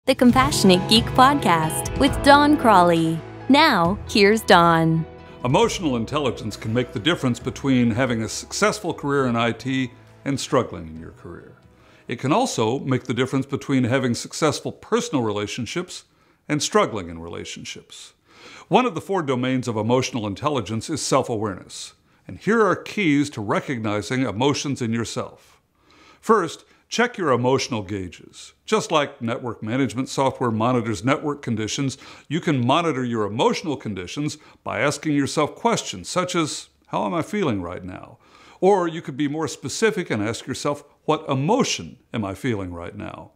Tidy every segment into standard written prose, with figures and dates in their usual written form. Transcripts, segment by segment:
the Compassionate Geek Podcast with Don Crawley. Now, here's Don. Emotional intelligence can make the difference between having a successful career in IT and struggling in your career. It can also make the difference between having successful personal relationships and struggling in relationships. One of the 4 domains of emotional intelligence is self-awareness. And here are keys to recognizing emotions in yourself. First, check your emotional gauges. Just like network management software monitors network conditions, you can monitor your emotional conditions by asking yourself questions such as, how am I feeling right now? Or you could be more specific and ask yourself, what emotion am I feeling right now?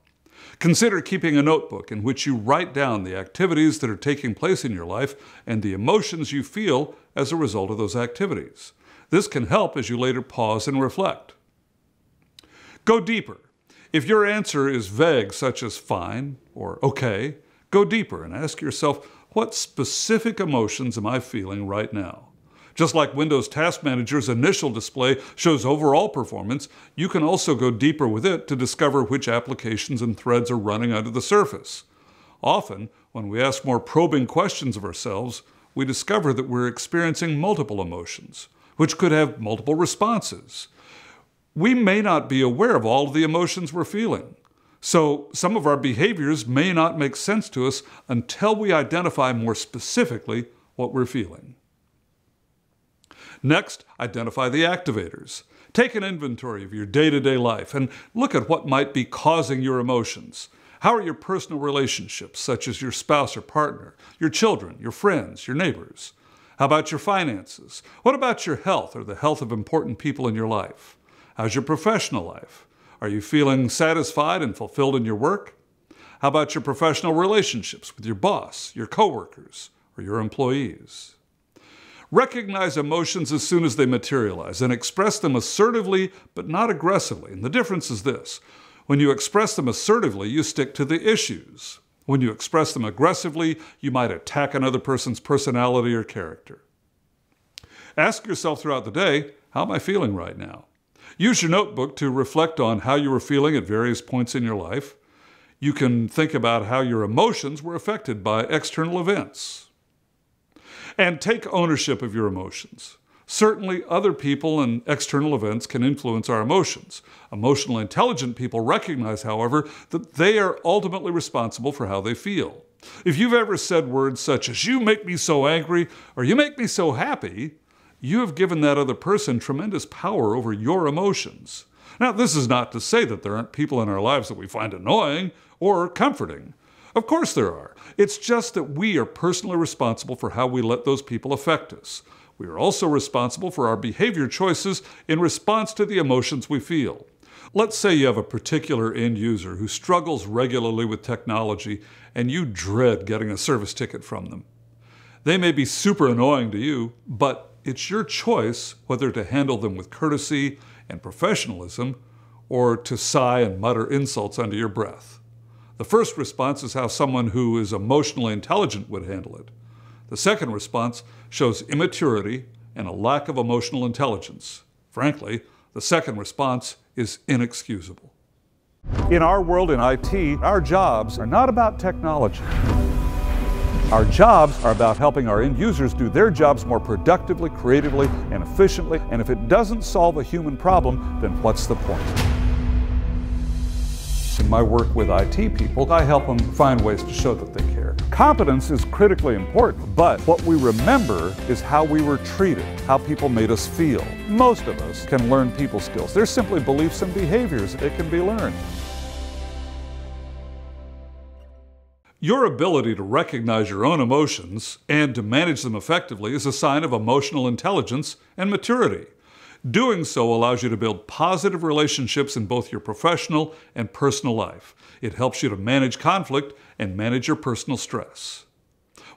Consider keeping a notebook in which you write down the activities that are taking place in your life and the emotions you feel as a result of those activities. This can help as you later pause and reflect. Go deeper. If your answer is vague, such as fine or okay, go deeper and ask yourself, what specific emotions am I feeling right now? Just like Windows Task Manager's initial display shows overall performance, you can also go deeper with it to discover which applications and threads are running under the surface. Often, when we ask more probing questions of ourselves, we discover that we're experiencing multiple emotions, which could have multiple responses. We may not be aware of all of the emotions we're feeling. So some of our behaviors may not make sense to us until we identify more specifically what we're feeling. Next, identify the activators. Take an inventory of your day-to-day life and look at what might be causing your emotions. How are your personal relationships, such as your spouse or partner, your children, your friends, your neighbors? How about your finances? What about your health or the health of important people in your life? How's your professional life? Are you feeling satisfied and fulfilled in your work? How about your professional relationships with your boss, your coworkers, or your employees? Recognize emotions as soon as they materialize and express them assertively but not aggressively. And the difference is this. When you express them assertively, you stick to the issues. When you express them aggressively, you might attack another person's personality or character. Ask yourself throughout the day, how am I feeling right now? Use your notebook to reflect on how you were feeling at various points in your life. You can think about how your emotions were affected by external events. And take ownership of your emotions. Certainly, other people and external events can influence our emotions. Emotionally intelligent people recognize, however, that they are ultimately responsible for how they feel. If you've ever said words such as, you make me so angry, or you make me so happy, you have given that other person tremendous power over your emotions. Now, this is not to say that there aren't people in our lives that we find annoying or comforting. Of course there are. It's just that we are personally responsible for how we let those people affect us. We are also responsible for our behavior choices in response to the emotions we feel. Let's say you have a particular end user who struggles regularly with technology and you dread getting a service ticket from them. They may be super annoying to you, but it's your choice whether to handle them with courtesy and professionalism or to sigh and mutter insults under your breath. The first response is how someone who is emotionally intelligent would handle it. The second response shows immaturity and a lack of emotional intelligence. Frankly, the second response is inexcusable. In our world in IT, our jobs are not about technology. Our jobs are about helping our end users do their jobs more productively, creatively, and efficiently. And if it doesn't solve a human problem, then what's the point? In my work with IT people, I help them find ways to show that they care. Competence is critically important, but what we remember is how we were treated, how people made us feel. Most of us can learn people skills. They're simply beliefs and behaviors that can be learned. Your ability to recognize your own emotions and to manage them effectively is a sign of emotional intelligence and maturity. Doing so allows you to build positive relationships in both your professional and personal life. It helps you to manage conflict and manage your personal stress.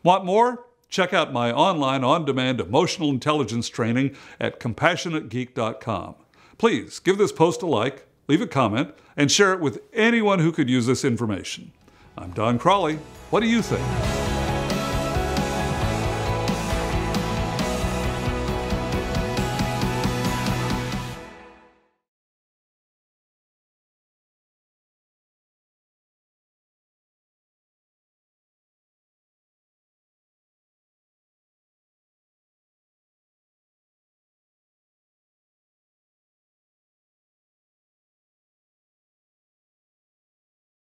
Want more? Check out my online on-demand emotional intelligence training at CompassionateGeek.com. Please give this post a like, leave a comment, and share it with anyone who could use this information. I'm Don Crawley. What do you think?